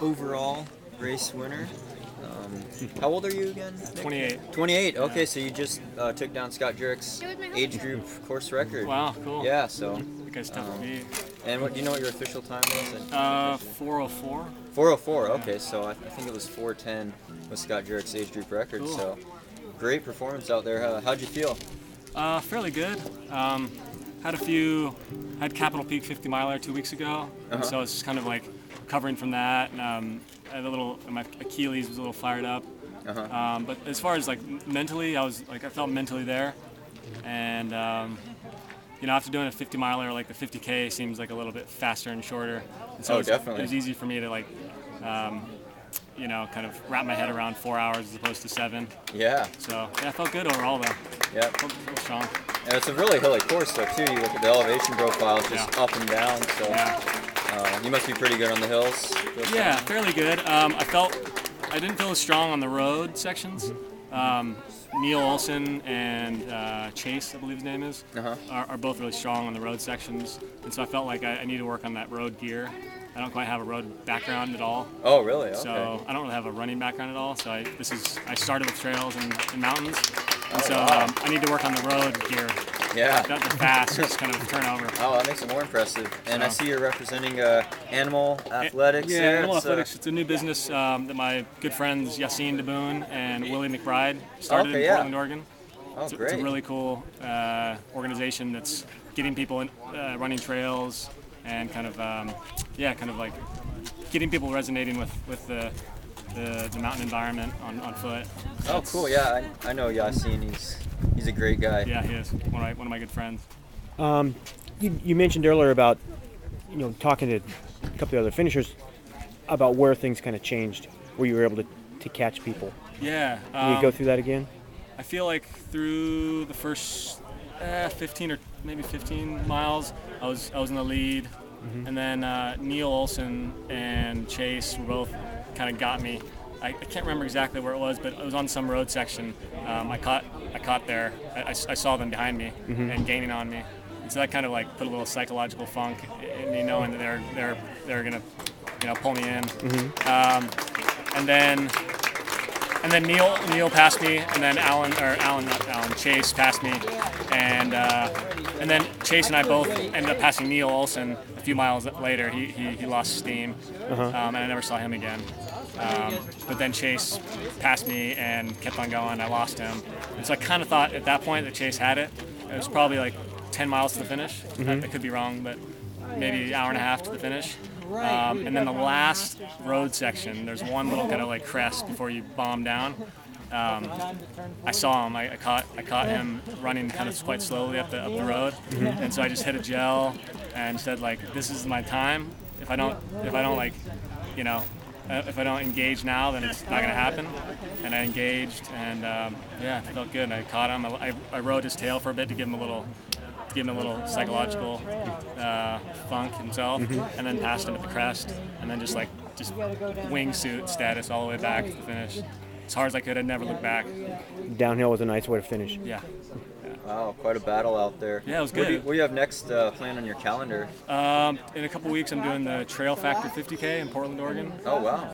overall race winner. How old are you again, Nick? 28. 28. Okay, so you just took down Scott Jurick's age group course record. Wow, cool. Yeah, so. You guys tough to beat. And what do you know what your official time was? 4:04. 4:04. Okay, so I think it was 4:10 with Scott Jurick's age group record. Cool. So great performance out there. How'd you feel? Fairly good. Had Capitol Peak 50 miler 2 weeks ago, and so it's kind of like recovering from that. And my Achilles was a little fired up. But as far as like mentally, I felt mentally there, and after doing a 50 miler, like the 50K seems like a little bit faster and shorter. And so definitely. It was easy for me to kind of wrap my head around 4 hours as opposed to 7. Yeah. So yeah, I felt good overall though. Yeah. Felt strong. And it's a really hilly course though too. You look at the elevation profile, it's just up and down. So you must be pretty good on the hills. Yeah, fairly good. I didn't feel as strong on the road sections. Neil Olson and Chase, I believe his name is, are both really strong on the road sections, and so I felt like I need to work on that road gear. I don't quite have a road background at all. Oh, really? Okay. So I don't really have a running background at all. So I started with trails and mountains, and so wow. I need to work on the road gear. Yeah. The fast, just kind of turnover. Oh, that makes it more impressive. And I see you're representing Animal Athletics. Yeah, there. Animal Athletics. It's a new business that my good friends Yassine DeBoon and Willie McBride started in Portland, Oregon. Oh, It's great. a really cool organization that's getting people running trails and kind of like getting people resonating with the mountain environment on foot. So cool. Yeah, I know Yassine. He's a great guy. Yeah, he is one of my good friends. You mentioned earlier about talking to a couple of other finishers about where things kind of changed, where you were able to catch people. Yeah. Can you go through that again? I feel like through the first 15 or maybe 15 miles, I was in the lead, and then Neil Olson and Chase were both kind of got me. I can't remember exactly where it was, but it was on some road section. I caught there. I saw them behind me and gaining on me, and so that kind of like put a little psychological funk in me, knowing that they're gonna pull me in. And then Neil passed me, and then Chase passed me, and then Chase and I both ended up passing Neil Olson a few miles later. He lost steam, and I never saw him again. But then Chase passed me and kept on going. I lost him, and so I kind of thought at that point that Chase had it. It was probably like 10 miles to the finish. I could be wrong, but maybe an hour and a half to the finish. And then the last road section, there's one little kind of like crest before you bomb down. I saw him. I caught him running kind of quite slowly up the road, and so I just hit a gel and said like, this is my time. If I don't engage now, then it's not gonna happen. And I engaged, and it felt good. And I caught him. I rode his tail for a bit to give him a little psychological funk himself, and then passed him at the crest, and then just wingsuit status all the way back to the finish. As hard as I could, I'd never look back. Downhill was a nice way to finish. Yeah. Wow, quite a battle out there. Yeah, it was good. What do you have next planned on your calendar? In a couple weeks, I'm doing the Trail Factor 50K in Portland, Oregon. Oh, wow.